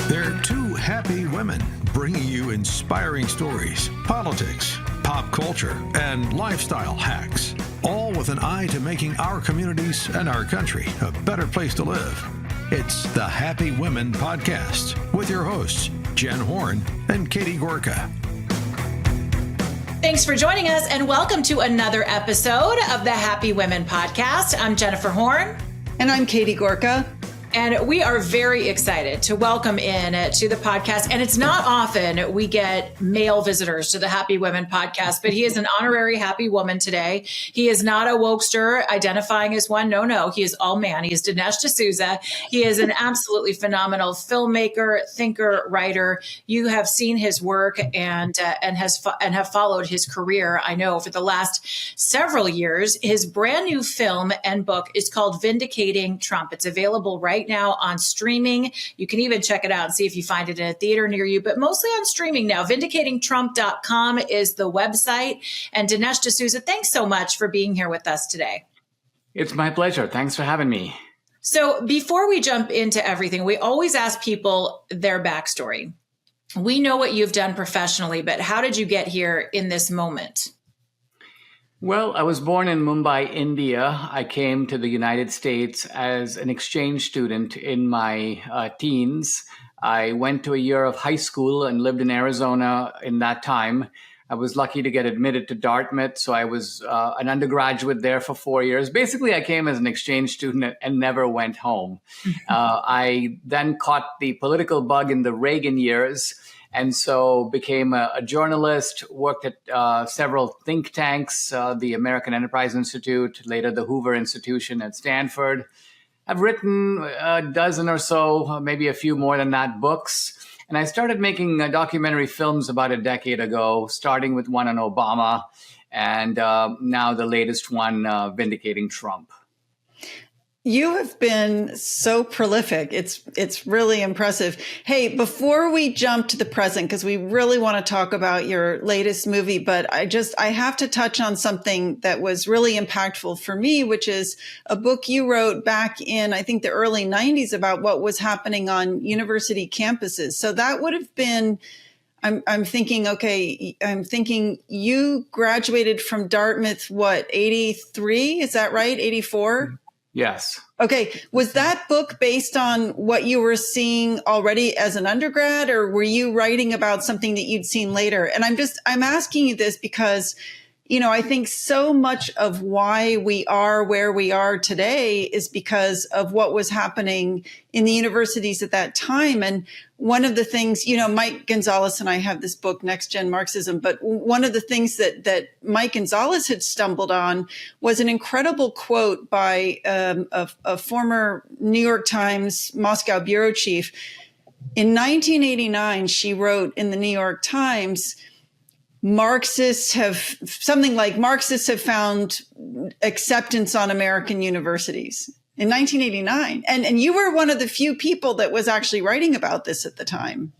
They're two happy women bringing you inspiring stories, politics, pop culture, and lifestyle hacks, all with an eye to making our communities and our country a better place to live. It's the Happy Women Podcast with your hosts, Jen Horn and Katie Gorka. Thanks for joining us and welcome to another episode of the Happy Women Podcast. I'm Jennifer Horn. And I'm Katie Gorka. And we are very excited to welcome in to the podcast. And it's not often we get male visitors to the Happy Women Podcast, but he is an honorary happy woman today. He is not a wokester identifying as one. No, he is all man. He is Dinesh D'Souza. He is an absolutely phenomenal filmmaker, thinker, writer. You have seen his work and have followed his career, I know, for the last several years. His brand new film and book is called Vindicating Trump. It's available right now on streaming. You can even check it out and see if you find it in a theater near you, but mostly on streaming now. Vindicatingtrump.com is the website. And Dinesh D'Souza, thanks so much for being here with us today. It's my pleasure. Thanks for having me. So before we jump into everything, we always ask people their backstory. We know what you've done professionally, but how did you get here in this moment? Well, I was born in Mumbai, India. I came to the United States as an exchange student in my teens. I went to a year of high school and lived in Arizona in that time. I was lucky to get admitted to Dartmouth, so I was an undergraduate there for 4 years. Basically, I came as an exchange student and never went home. I then caught the political bug in the Reagan years, and so became a journalist, worked at several think tanks, the American Enterprise Institute, later the Hoover Institution at Stanford. I've written a dozen or so, maybe a few more than that, books. And I started making documentary films about a decade ago, starting with one on Obama, and now the latest one, Vindicating Trump. You have been so prolific. It's really impressive. Hey, before we jump to the present, because we really want to talk about your latest movie, but I have to touch on something that was really impactful for me, which is a book you wrote back in, I think, the early 90s about what was happening on university campuses. So that would have been, I'm thinking you graduated from Dartmouth, 83? Is that right? 84? Yes. Okay. Was that book based on what you were seeing already as an undergrad, or were you writing about something that you'd seen later? And I'm asking you this because, I think so much of why we are where we are today is because of what was happening in the universities at that time. And one of the things, Mike Gonzalez and I have this book, Next Gen Marxism, but one of the things that Mike Gonzalez had stumbled on was an incredible quote by a former New York Times Moscow bureau chief. In 1989, she wrote in the New York Times, Marxists have found acceptance on American universities in 1989. And you were one of the few people that was actually writing about this at the time.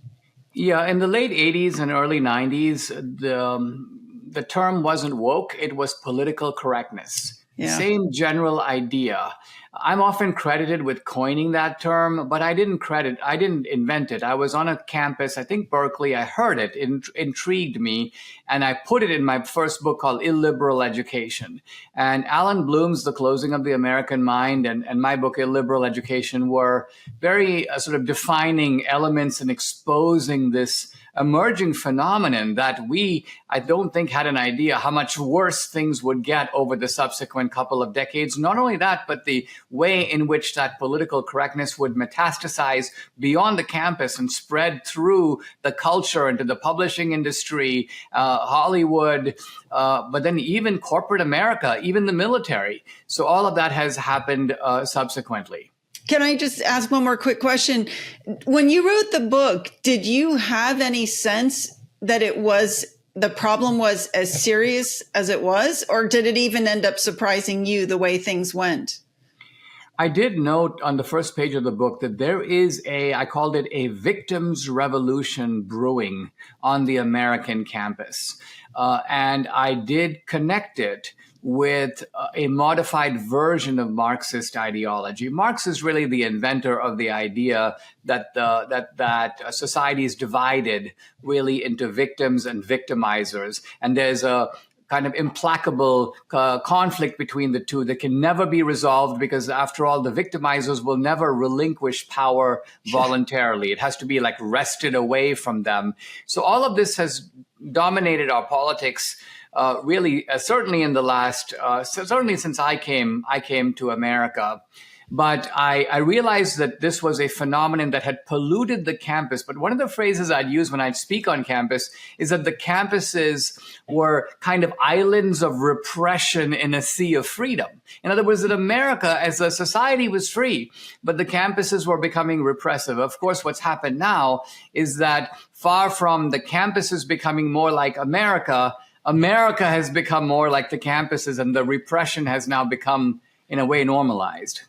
Yeah, in the late 80s and early 90s, the term wasn't woke, it was political correctness. Yeah. Same general idea. I'm often credited with coining that term, but I didn't invent it. I was on a campus, I think Berkeley, I heard it, intrigued me, and I put it in my first book called Illiberal Education. And Alan Bloom's The Closing of the American Mind and my book, Illiberal Education, were very sort of defining elements in exposing this emerging phenomenon that I don't think had an idea how much worse things would get over the subsequent couple of decades. Not only that, but the way in which that political correctness would metastasize beyond the campus and spread through the culture into the publishing industry, Hollywood, but then even corporate America, even the military. So all of that has happened subsequently. Can I just ask one more quick question? When you wrote the book, did you have any sense that the problem was as serious as it was, or did it even end up surprising you the way things went? I did note on the first page of the book that there is I called it a victims' revolution brewing on the American campus. And I did connect it with a modified version of Marxist ideology. Marx is really the inventor of the idea that society is divided really into victims and victimizers. And there's a kind of implacable conflict between the two that can never be resolved because, after all, the victimizers will never relinquish power voluntarily. It has to be like wrested away from them. So all of this has dominated our politics really, certainly in the last, certainly since I came to America. But I realized that this was a phenomenon that had polluted the campus. But one of the phrases I'd use when I'd speak on campus is that the campuses were kind of islands of repression in a sea of freedom. In other words, that America as a society was free, but the campuses were becoming repressive. Of course, what's happened now is that far from the campuses becoming more like America, America has become more like the campuses, and the repression has now become, in a way, normalized.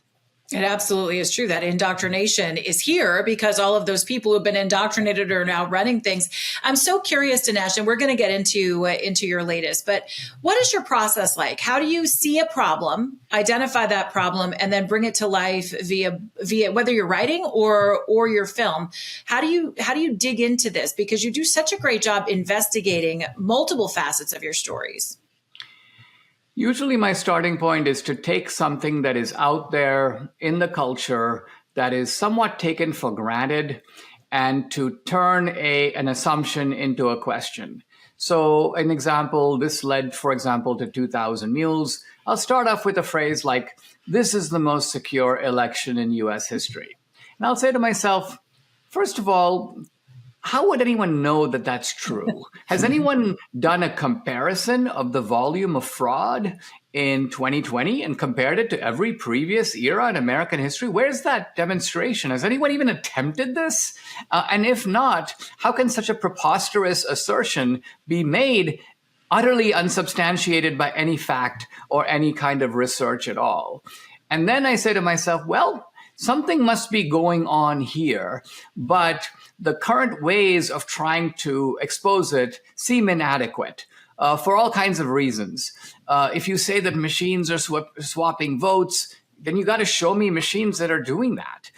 It absolutely is true that indoctrination is here because all of those people who've been indoctrinated are now running things. I'm so curious, Dinesh, and we're going to get into your latest, but what is your process like? How do you see a problem, identify that problem, and then bring it to life via whether you're writing or your film? How do you dig into this? Because you do such a great job investigating multiple facets of your stories. Usually my starting point is to take something that is out there in the culture that is somewhat taken for granted and to turn an assumption into a question. So an example, this led, for example, to 2,000 Mules. I'll start off with a phrase like, "This is the most secure election in US history." And I'll say to myself, first of all, how would anyone know that that's true? Has anyone done a comparison of the volume of fraud in 2020 and compared it to every previous era in American history? Where's that demonstration? Has anyone even attempted this? And if not, how can such a preposterous assertion be made utterly unsubstantiated by any fact or any kind of research at all? And then I say to myself, well, something must be going on here, but the current ways of trying to expose it seem inadequate for all kinds of reasons. If you say that machines are swapping votes, then you got to show me machines that are doing that.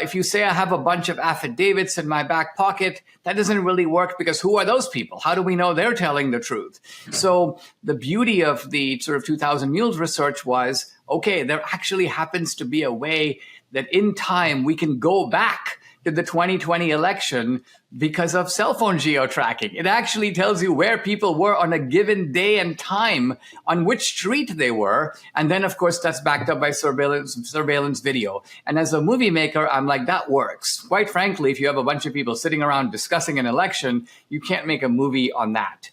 If you say I have a bunch of affidavits in my back pocket, that doesn't really work because who are those people? How do we know they're telling the truth? So the beauty of the sort of 2,000 Mules research was, okay, there actually happens to be a way that in time we can go back to the 2020 election because of cell phone geo-tracking. It actually tells you where people were on a given day and time, on which street they were. And then, of course, that's backed up by surveillance video. And as a movie maker, I'm like, that works. Quite frankly, if you have a bunch of people sitting around discussing an election, you can't make a movie on that.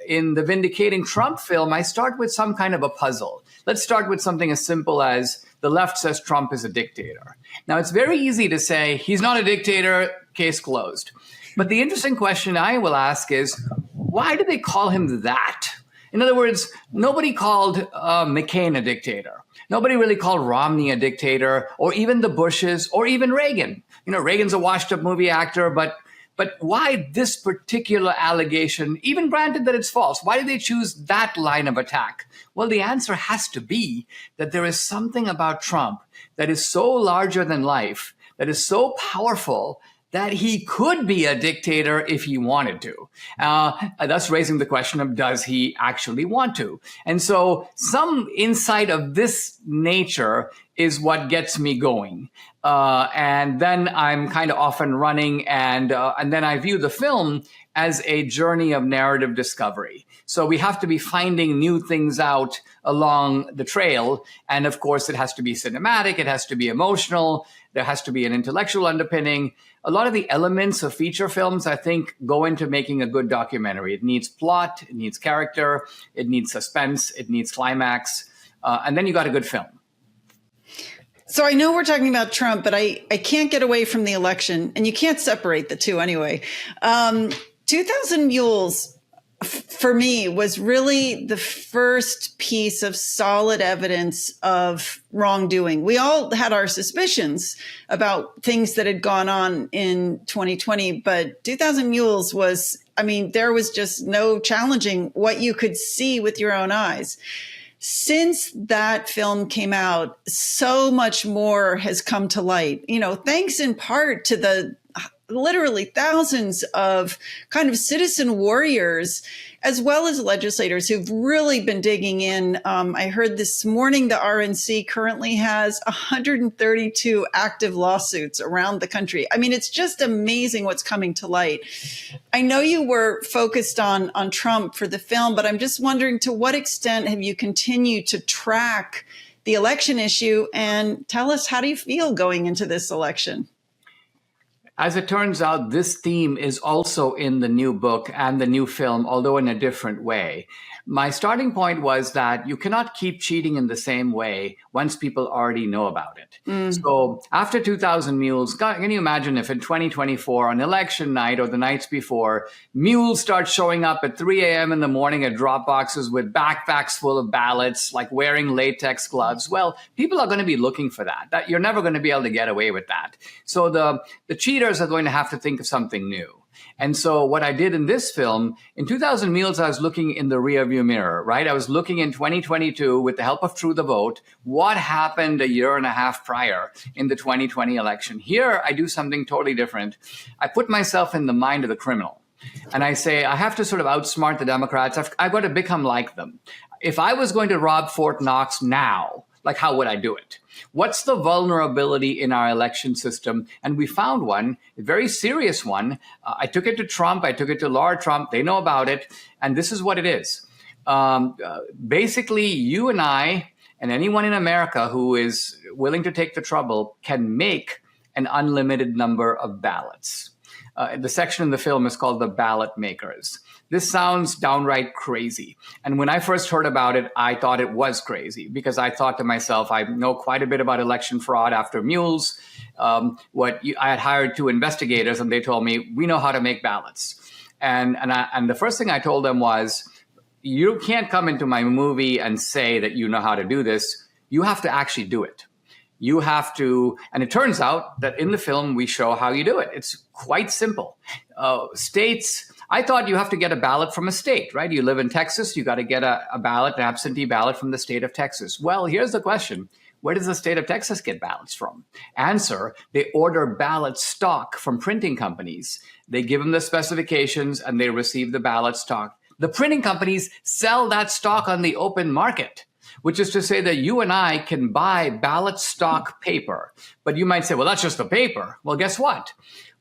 In the Vindicating Trump film, I start with some kind of a puzzle. Let's start with something as simple as the left says Trump is a dictator. Now, it's very easy to say he's not a dictator, case closed. But the interesting question I will ask is, why do they call him that? In other words, nobody called McCain a dictator. Nobody really called Romney a dictator, or even the Bushes, or even Reagan. You know, Reagan's a washed-up movie actor, but why this particular allegation, even granted that it's false? Why did they choose that line of attack? Well, the answer has to be that there is something about Trump that is so larger than life, that is so powerful, that he could be a dictator if he wanted to. Thus raising the question of, does he actually want to? And so some insight of this nature is what gets me going. And then I'm kind of off and running, and then I view the film as a journey of narrative discovery. So we have to be finding new things out along the trail. And of course, it has to be cinematic. It has to be emotional. There has to be an intellectual underpinning. A lot of the elements of feature films, I think, go into making a good documentary. It needs plot, it needs character, it needs suspense, it needs climax, and then you got a good film. So I know we're talking about Trump, but I can't get away from the election, and you can't separate the two anyway. 2,000 Mules, for me, was really the first piece of solid evidence of wrongdoing. We all had our suspicions about things that had gone on in 2020, but 2000 Mules was, I mean, there was just no challenging what you could see with your own eyes. Since that film came out, so much more has come to light, you know, thanks in part to the literally thousands of kind of citizen warriors, as well as legislators who've really been digging in. I heard this morning the RNC currently has 132 active lawsuits around the country. I mean, it's just amazing what's coming to light. I know you were focused on Trump for the film, but I'm just wondering, to what extent have you continued to track the election issue? And tell us, how do you feel going into this election? As it turns out, this theme is also in the new book and the new film, although in a different way. My starting point was that you cannot keep cheating in the same way once people already know about it. So after 2000 Mules, can you imagine if in 2024 on election night or the nights before, mules start showing up at 3 a.m. in the morning at drop boxes with backpacks full of ballots, like wearing latex gloves? Well, people are going to be looking for that. You're never going to be able to get away with that. So the cheaters are going to have to think of something new. And so what I did in this film, in 2000 Mules, I was looking in the rearview mirror, right? I was looking in 2022 with the help of True the Vote, what happened a year and a half prior in the 2020 election. Here, I do something totally different. I put myself in the mind of the criminal. And I say, I have to sort of outsmart the Democrats. I've got to become like them. If I was going to rob Fort Knox now, like, how would I do it? What's the vulnerability in our election system? And we found one, a very serious one. I took it to Trump. I took it to Laura Trump. They know about it. And this is what it is. Basically, you and I and anyone in America who is willing to take the trouble can make an unlimited number of ballots. The section in the film is called the ballot makers. This sounds downright crazy. And when I first heard about it, I thought it was crazy because I thought to myself, I know quite a bit about election fraud after Mules. I had hired 2 investigators and they told me, we know how to make ballots. And the first thing I told them was, you can't come into my movie and say that you know how to do this. You have to actually do it. You have to, and it turns out that in the film, we show how you do it. It's quite simple. States, I thought you have to get a ballot from a state, right? You live in Texas, you got to get a ballot, an absentee ballot from the state of Texas. Well, here's the question. Where does the state of Texas get ballots from? Answer, they order ballot stock from printing companies. They give them the specifications and they receive the ballot stock. The printing companies sell that stock on the open market, which is to say that you and I can buy ballot stock paper. But you might say, well, that's just the paper. Well, guess what?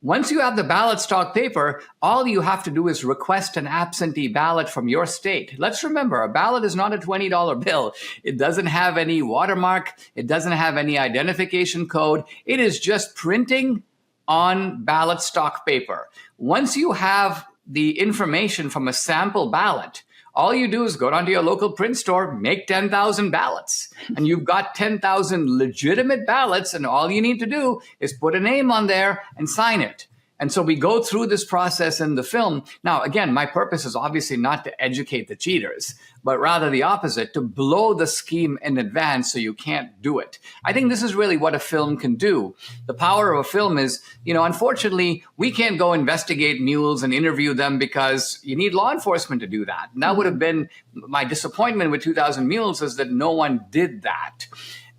Once you have the ballot stock paper, all you have to do is request an absentee ballot from your state. Let's remember, a ballot is not a $20 bill. It doesn't have any watermark. It doesn't have any identification code. It is just printing on ballot stock paper. Once you have the information from a sample ballot, all you do is go down to your local print store, make 10,000 ballots, and you've got 10,000 legitimate ballots, and all you need to do is put a name on there and sign it. And so we go through this process in the film. Now, again, my purpose is obviously not to educate the cheaters, but rather the opposite, to blow the scheme in advance so you can't do it. I think this is really what a film can do. The power of a film is, unfortunately, we can't go investigate mules and interview them because you need law enforcement to do that. And that would have been my disappointment with 2000 Mules, is that no one did that.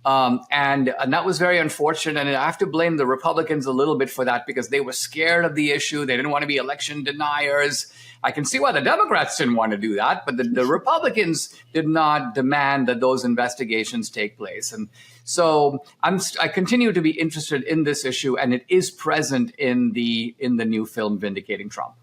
And that was very unfortunate. And I have to blame the Republicans a little bit for that because they were scared of the issue. They didn't want to be election deniers. I can see why the Democrats didn't want to do that, but the Republicans did not demand that those investigations take place. And so I continue to be interested in this issue, and it is present in the new film, Vindicating Trump.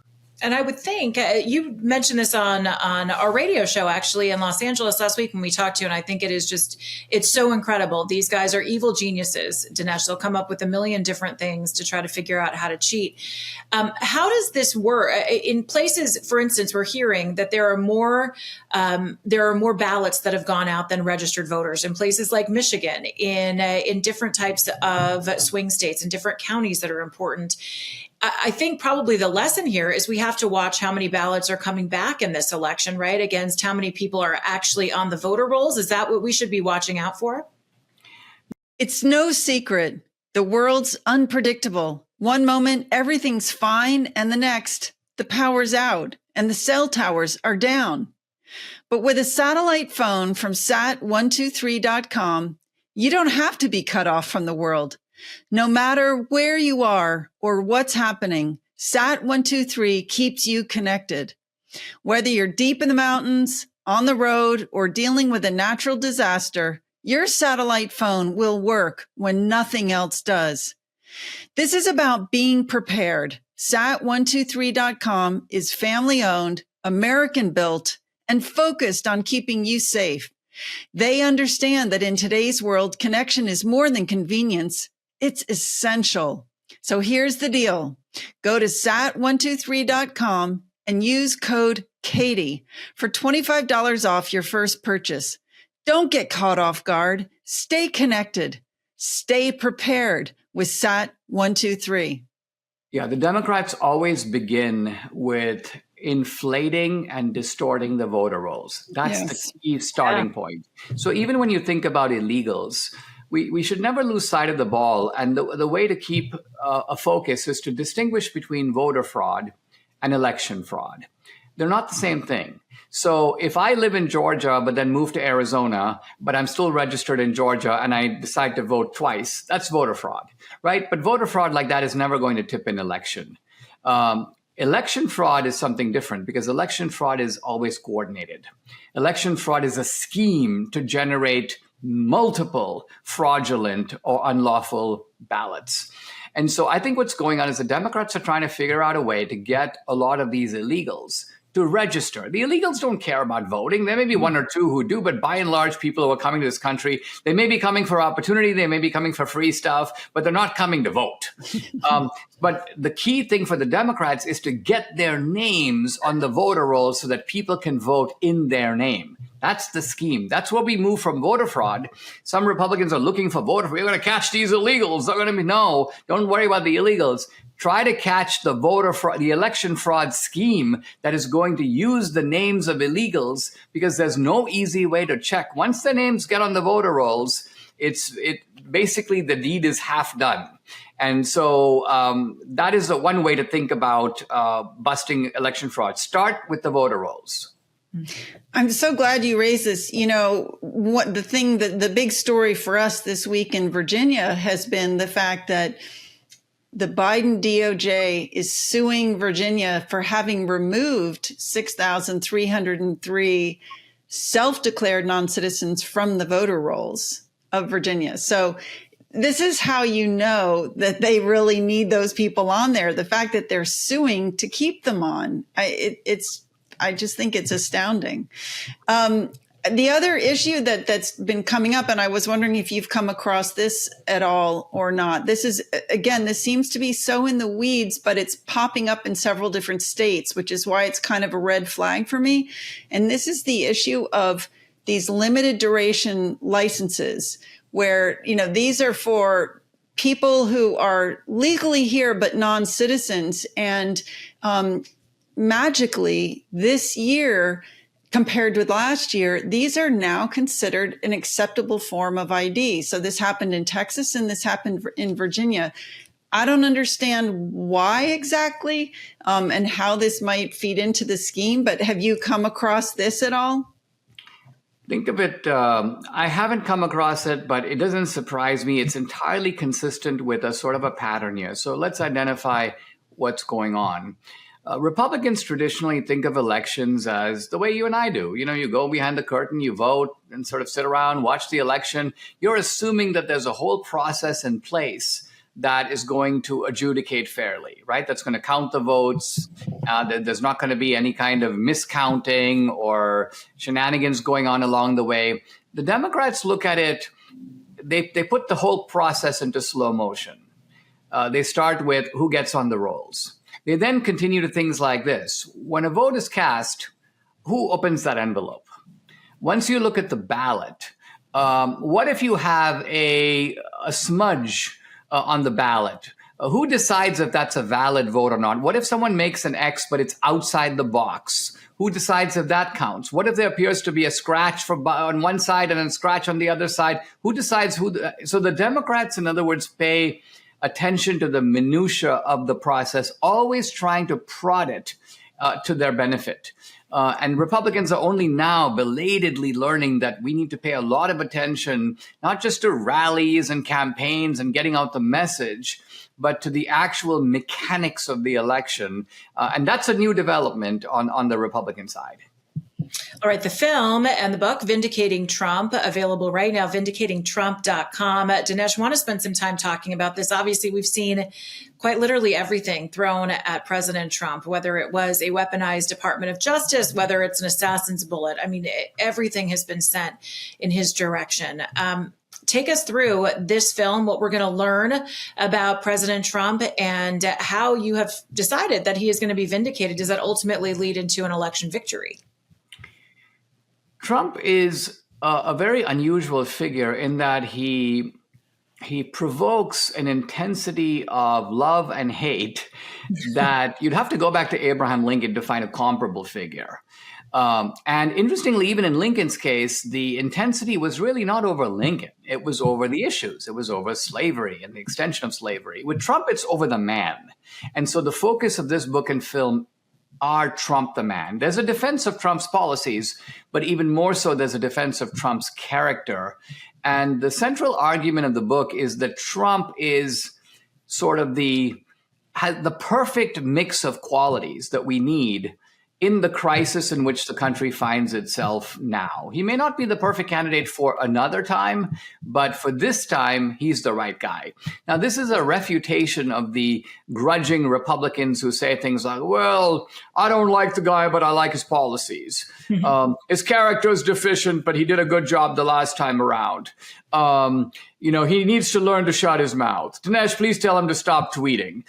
And I would think you mentioned this on our radio show, actually, in Los Angeles last week when we talked to you. And I think it's so incredible. These guys are evil geniuses, Dinesh. They'll come up with a million different things to try to figure out how to cheat. How does this work? In places, for instance, we're hearing that there are more ballots that have gone out than registered voters in places like Michigan, in different types of swing states, in different counties that are important. I think probably the lesson here is we have have to watch how many ballots are coming back in this election, right? Against how many people are actually on the voter rolls. Is that what we should be watching out for? It's no secret. The world's unpredictable. One moment, everything's fine, and the next, the power's out and the cell towers are down. But with a satellite phone from sat123.com, you don't have to be cut off from the world. No matter where you are or what's happening, Sat123 keeps you connected. Whether you're deep in the mountains, on the road, or dealing with a natural disaster, your satellite phone will work when nothing else does. This is about being prepared. Sat123.com is family-owned, American-built, and focused on keeping you safe. They understand that in today's world, connection is more than convenience. It's essential. So here's the deal. Go to sat123.com and use code Katie for $25 off your first purchase. Don't get caught off guard. Stay connected. Stay prepared with Sat123. Yeah, the Democrats always begin with inflating and distorting the voter rolls. That's the key starting point. So even when you think about illegals, we should never lose sight of the ball. And the way to keep a focus is to distinguish between voter fraud and election fraud. They're not the same thing. So if I live in Georgia, but then move to Arizona, but I'm still registered in Georgia and I decide to vote twice, that's voter fraud, right? But voter fraud like that is never going to tip an election. Election fraud is something different because election fraud is always coordinated. Election fraud is a scheme to generate multiple fraudulent or unlawful ballots. And so I think what's going on is the Democrats are trying to figure out a way to get a lot of these illegals to register. The illegals don't care about voting. There may be one or two who do, but by and large, people who are coming to this country, they may be coming for opportunity, they may be coming for free stuff, but they're not coming to vote. But the key thing for the Democrats is to get their names on the voter rolls so that people can vote in their name. That's the scheme. That's where we move from voter fraud. Some Republicans are looking for voter fraud. We're going to catch these illegals. They're going to be, no, don't worry about the illegals. Try to catch the voter fraud, the election fraud scheme that is going to use the names of illegals because there's no easy way to check. Once the names get on the voter rolls, basically the deed is half done. And so that is the one way to think about busting election fraud. Start with the voter rolls. I'm so glad you raised this. You know, the big story for us this week in Virginia has been the fact that the Biden DOJ is suing Virginia for having removed 6,303 self-declared non-citizens from the voter rolls of Virginia. So this is how you know that they really need those people on there. The fact that they're suing to keep them on, I just think it's astounding. The other issue that's been coming up, and I was wondering if you've come across this at all or not. This seems to be so in the weeds, but it's popping up in several different states, which is why it's kind of a red flag for me. And this is the issue of these limited duration licenses where, you know, these are for people who are legally here, but non-citizens. And, magically this year, compared with last year, these are now considered an acceptable form of ID. So this happened in Texas and this happened in Virginia. I don't understand why exactly and how this might feed into the scheme, but have you come across this at all? Think of it, I haven't come across it, but it doesn't surprise me. It's entirely consistent with a sort of a pattern here. So let's identify what's going on. Republicans traditionally think of elections as the way you and I do. You know, you go behind the curtain, you vote and sort of sit around, watch the election. You're assuming that there's a whole process in place that is going to adjudicate fairly, right? That's going to count the votes. There's not going to be any kind of miscounting or shenanigans going on along the way. The Democrats look at it, they put the whole process into slow motion. They start with who gets on the rolls. They then continue to things like this. When a vote is cast, who opens that envelope? Once you look at the ballot, what if you have a smudge on the ballot? Who decides if that's a valid vote or not? What if someone makes an X, but it's outside the box? Who decides if that counts? What if there appears to be a scratch on one side and a scratch on the other side? Who decides who? So the Democrats, in other words, pay attention to the minutia of the process, always trying to prod it to their benefit. And Republicans are only now belatedly learning that we need to pay a lot of attention, not just to rallies and campaigns and getting out the message, but to the actual mechanics of the election. And that's a new development on the Republican side. All right. The film and the book, Vindicating Trump, available right now, vindicatingtrump.com. Dinesh, I want to spend some time talking about this. Obviously, we've seen quite literally everything thrown at President Trump, whether it was a weaponized Department of Justice, whether it's an assassin's bullet. I mean, everything has been sent in his direction. Take us through this film, what we're going to learn about President Trump and how you have decided that he is going to be vindicated. Does that ultimately lead into an election victory? Trump is a very unusual figure in that he provokes an intensity of love and hate that you'd have to go back to Abraham Lincoln to find a comparable figure. And interestingly, even in Lincoln's case, the intensity was really not over Lincoln. It was over the issues. It was over slavery and the extension of slavery. With Trump, it's over the man. And so the focus of this book and film are Trump the man. There's a defense of Trump's policies, but even more so, there's a defense of Trump's character. And the central argument of the book is that Trump is sort of has the perfect mix of qualities that we need in the crisis in which the country finds itself now. He may not be the perfect candidate for another time, but for this time, he's the right guy. Now, this is a refutation of the grudging Republicans who say things like, well, I don't like the guy, but I like his policies. His character is deficient, but he did a good job the last time around. He needs to learn to shut his mouth. Dinesh, please tell him to stop tweeting.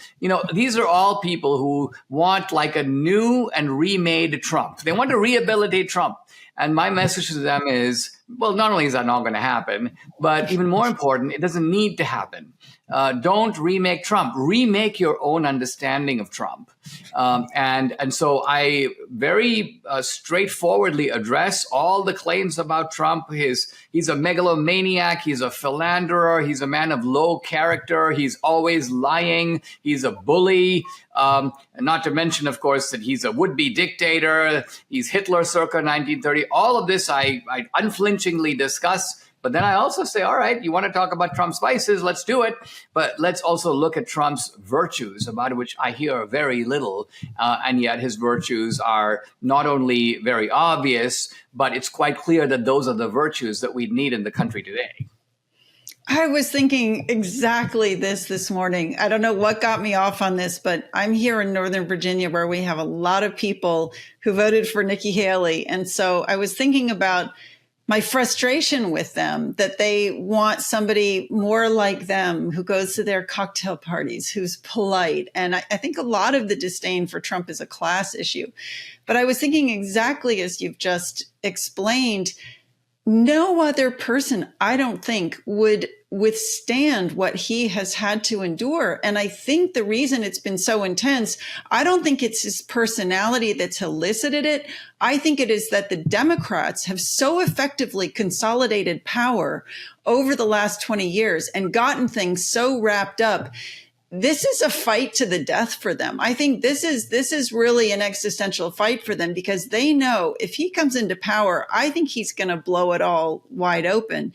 These are all people who want like a new and remade Trump. They want to rehabilitate Trump. And my message to them is, well, not only is that not going to happen, but even more important, it doesn't need to happen. Don't remake Trump. Remake your own understanding of Trump. And so I very straightforwardly address all the claims about Trump. He's a megalomaniac. He's a philanderer. He's a man of low character. He's always lying. He's a bully. And not to mention, of course, that he's a would-be dictator. He's Hitler circa 1930. All of this I unflinchingly discuss. But then I also say, all right, you want to talk about Trump's vices? Let's do it. But let's also look at Trump's virtues, about which I hear very little. And yet his virtues are not only very obvious, but it's quite clear that those are the virtues that we need in the country today. I was thinking exactly this morning. I don't know what got me off on this, but I'm here in Northern Virginia where we have a lot of people who voted for Nikki Haley. And so I was thinking about my frustration with them, that they want somebody more like them who goes to their cocktail parties, who's polite. And I think a lot of the disdain for Trump is a class issue. But I was thinking exactly as you've just explained, no other person, I don't think, would withstand what he has had to endure. And I think the reason it's been so intense, I don't think it's his personality that's elicited it. I think it is that the Democrats have so effectively consolidated power over the last 20 years and gotten things so wrapped up. This is a fight to the death for them. I think this is really an existential fight for them because they know if he comes into power, I think he's going to blow it all wide open.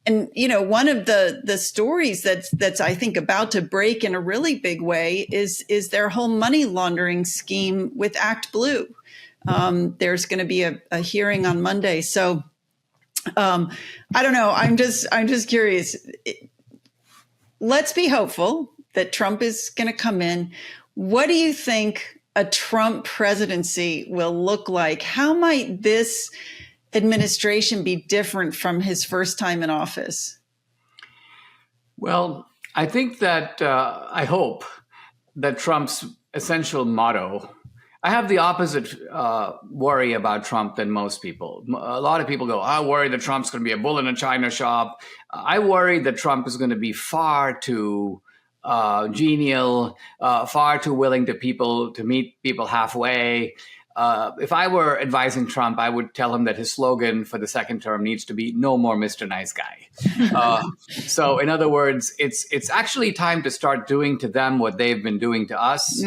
And, one of the stories that's I think about to break in a really big way is their whole money laundering scheme with Act Blue. There's going to be a hearing on Monday. So I don't know. I'm just curious. Let's be hopeful that Trump is going to come in. What do you think a Trump presidency will look like? How might this administration be different from his first time in office? Well, I think that I hope that Trump's essential motto, I have the opposite worry about Trump than most people. A lot of people go, I worry that Trump's going to be a bull in a china shop. I worry that Trump is going to be far too genial, far too willing to meet people halfway. If I were advising Trump, I would tell him that his slogan for the second term needs to be "No more Mr. Nice Guy." So, in other words, it's actually time to start doing to them what they've been doing to us.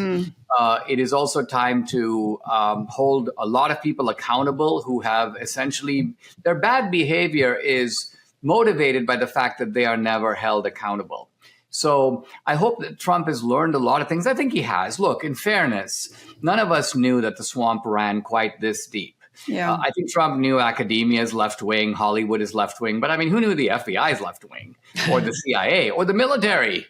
It is also time to hold a lot of people accountable who have essentially their bad behavior is motivated by the fact that they are never held accountable. So I hope that Trump has learned a lot of things. I think he has. Look, in fairness, none of us knew that the swamp ran quite this deep. Yeah. I think Trump knew academia is left wing, Hollywood is left wing, but I mean, who knew the FBI is left wing, or the CIA, or the military,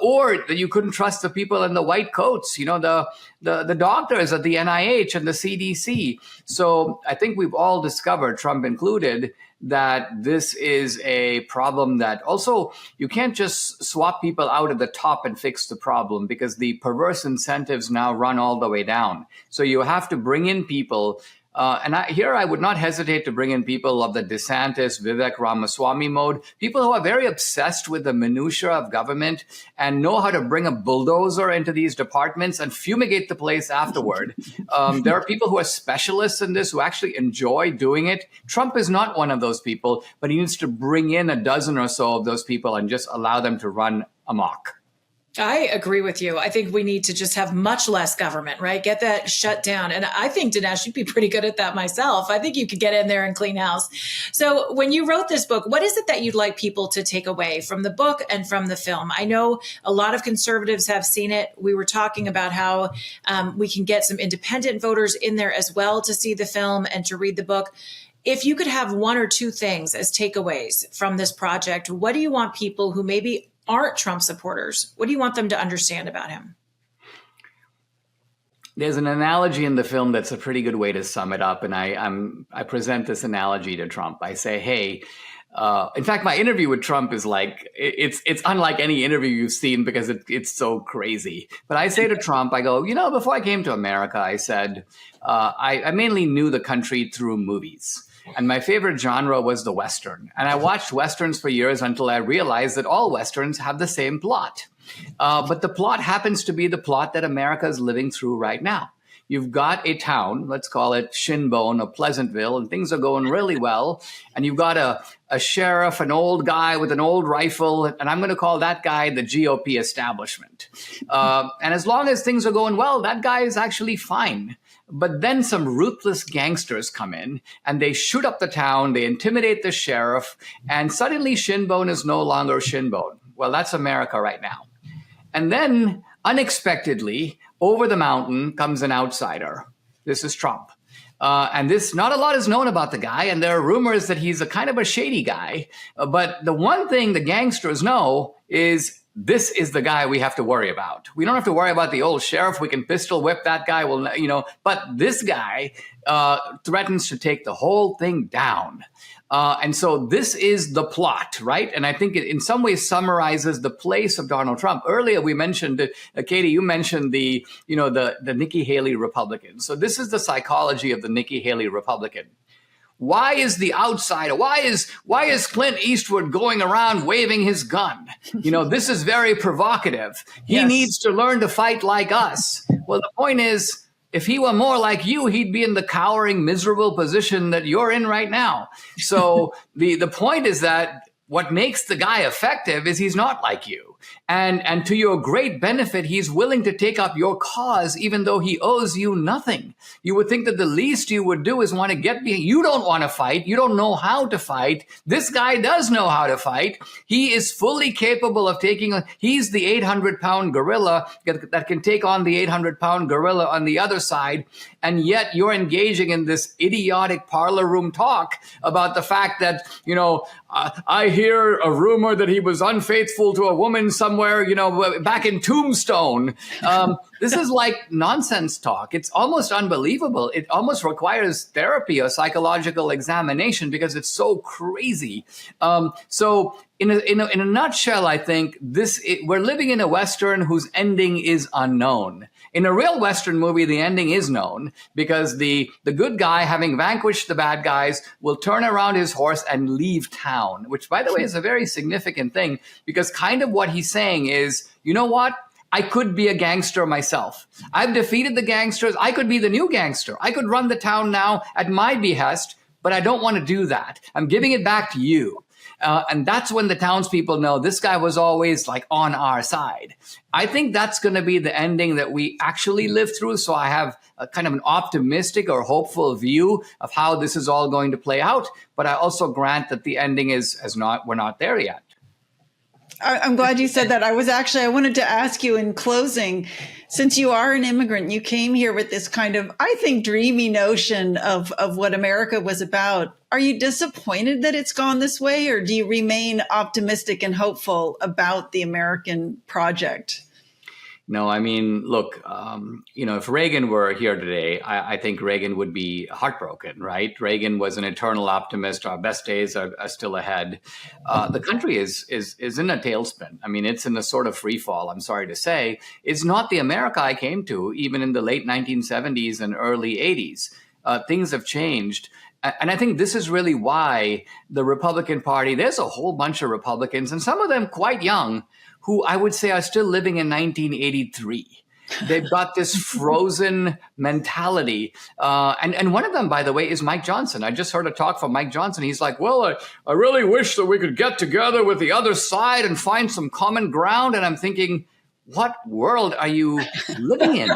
or that you couldn't trust the people in the white coats, the doctors at the NIH and the CDC. So I think we've all discovered, Trump included, that this is a problem that also you can't just swap people out at the top and fix the problem, because the perverse incentives now run all the way down. So you have to bring in people. I would not hesitate to bring in people of the DeSantis, Vivek Ramaswamy mode, people who are very obsessed with the minutiae of government and know how to bring a bulldozer into these departments and fumigate the place afterward. There are people who are specialists in this who actually enjoy doing it. Trump is not one of those people, but he needs to bring in a dozen or so of those people and just allow them to run amok. I agree with you. I think we need to just have much less government, right? Get that shut down. And I think, Dinesh, you'd be pretty good at that myself. I think you could get in there and clean house. So when you wrote this book, what is it that you'd like people to take away from the book and from the film? I know a lot of conservatives have seen it. We were talking about how we can get some independent voters in there as well to see the film and to read the book. If you could have one or two things as takeaways from this project, what do you want people who maybe aren't Trump supporters, what do you want them to understand about him? There's an analogy in the film that's a pretty good way to sum it up. And I present this analogy to Trump. I say, hey, in fact, my interview with Trump is like, it's unlike any interview you've seen because it's so crazy. But I say to Trump, I go, before I came to America, I said, I mainly knew the country through movies. And my favorite genre was the Western. And I watched Westerns for years until I realized that all Westerns have the same plot. But the plot happens to be the plot that America is living through right now. You've got a town, let's call it Shinbone or Pleasantville, and things are going really well. And you've got a sheriff, an old guy with an old rifle, and I'm going to call that guy the GOP establishment. And as long as things are going well, that guy is actually fine. But then some ruthless gangsters come in and they shoot up the town, they intimidate the sheriff, and suddenly Shinbone is no longer Shinbone. Well, that's America right now. And then unexpectedly, over the mountain comes an outsider. This is Trump. And not a lot is known about the guy, and there are rumors that he's a kind of a shady guy. But the one thing the gangsters know is this is the guy we have to worry about. We don't have to worry about the old sheriff. We can pistol whip that guy. But this guy threatens to take the whole thing down. And so this is the plot, right? And I think it in some ways summarizes the place of Donald Trump. Earlier, we mentioned, Katie, you mentioned the Nikki Haley Republican. So this is the psychology of the Nikki Haley Republican. Why is the outsider? Why is Clint Eastwood going around waving his gun? This is very provocative. He needs to learn to fight like us. Well, the point is, if he were more like you, he'd be in the cowering, miserable position that you're in right now. So the point is that what makes the guy effective is he's not like you. And to your great benefit, he's willing to take up your cause, even though he owes you nothing. You would think that the least you would do is want to get behind. You don't want to fight. You don't know how to fight. This guy does know how to fight. He is fully capable of he's the 800-pound gorilla that can take on the 800-pound gorilla on the other side. And yet you're engaging in this idiotic parlor room talk about the fact that, I hear a rumor that he was unfaithful to a woman somewhere, back in Tombstone. This is like nonsense talk. It's almost unbelievable. It almost requires therapy or psychological examination because it's so crazy. So in a nutshell, I think we're living in a Western whose ending is unknown. In a real Western movie, the ending is known because the good guy, having vanquished the bad guys, will turn around his horse and leave town, which, by the way, is a very significant thing because kind of what he's saying is, you know what? I could be a gangster myself. I've defeated the gangsters. I could be the new gangster. I could run the town now at my behest, but I don't want to do that. I'm giving it back to you. And that's when the townspeople know this guy was always like on our side. I think that's going to be the ending that we actually live through. So I have a kind of an optimistic or hopeful view of how this is all going to play out. But I also grant that the ending we're not there yet. I'm glad you said that. I wanted to ask you in closing, since you are an immigrant, you came here with this kind of, I think, dreamy notion of what America was about. Are you disappointed that it's gone this way, or do you remain optimistic and hopeful about the American project? No, I mean, look, if Reagan were here today, I think Reagan would be heartbroken, right? Reagan was an eternal optimist. Our best days are still ahead. The country is in a tailspin. I mean, it's in a sort of free fall, I'm sorry to say. It's not the America I came to, even in the late 1970s and early 80s. Things have changed. And I think this is really why the Republican Party, there's a whole bunch of Republicans, and some of them quite young, who I would say are still living in 1983. They've got this frozen mentality. And one of them, by the way, is Mike Johnson. I just heard a talk from Mike Johnson. He's like, well, I really wish that we could get together with the other side and find some common ground. And I'm thinking, what world are you living in?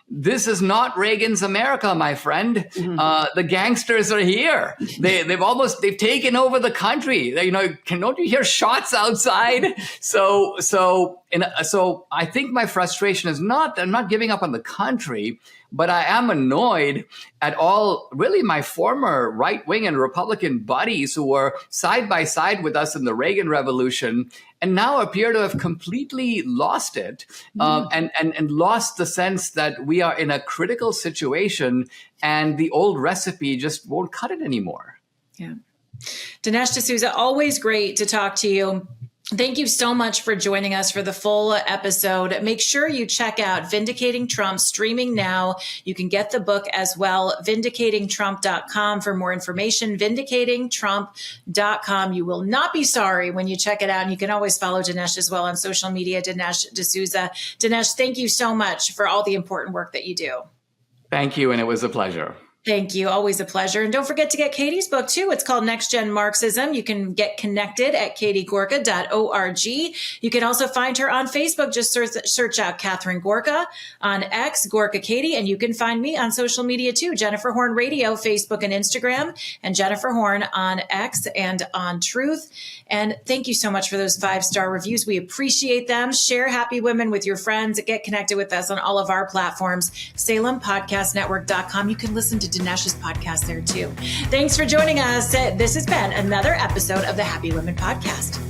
This is not Reagan's America, my friend. The gangsters are here. They've taken over the country. Don't you hear shots outside? So I think my frustration is I'm not giving up on the country, but I am annoyed at all, really, my former right-wing and Republican buddies who were side by side with us in the Reagan Revolution and now appear to have completely lost it and lost the sense that we are in a critical situation and the old recipe just won't cut it anymore. Yeah. Dinesh D'Souza, always great to talk to you. Thank you so much for joining us for the full episode. Make sure you check out Vindicating Trump, streaming now. You can get the book as well, vindicatingtrump.com for more information, vindicatingtrump.com. You will not be sorry when you check it out. And you can always follow Dinesh as well on social media, Dinesh D'Souza. Dinesh, thank you so much for all the important work that you do. Thank you, and it was a pleasure. Thank you. Always a pleasure. And don't forget to get Katie's book, too. It's called Next Gen Marxism. You can get connected at katiegorka.org. You can also find her on Facebook. Just search out Catherine Gorka, on X, Gorka Katie. And you can find me on social media, too. Jennifer Horn Radio, Facebook and Instagram, and Jennifer Horn on X and on Truth. And thank you so much for those 5-star reviews. We appreciate them. Share Happy Women with your friends. Get connected with us on all of our platforms. SalemPodcastNetwork.com. You can listen to Dinesh's podcast there too. Thanks for joining us. This has been another episode of the Happy Women Podcast.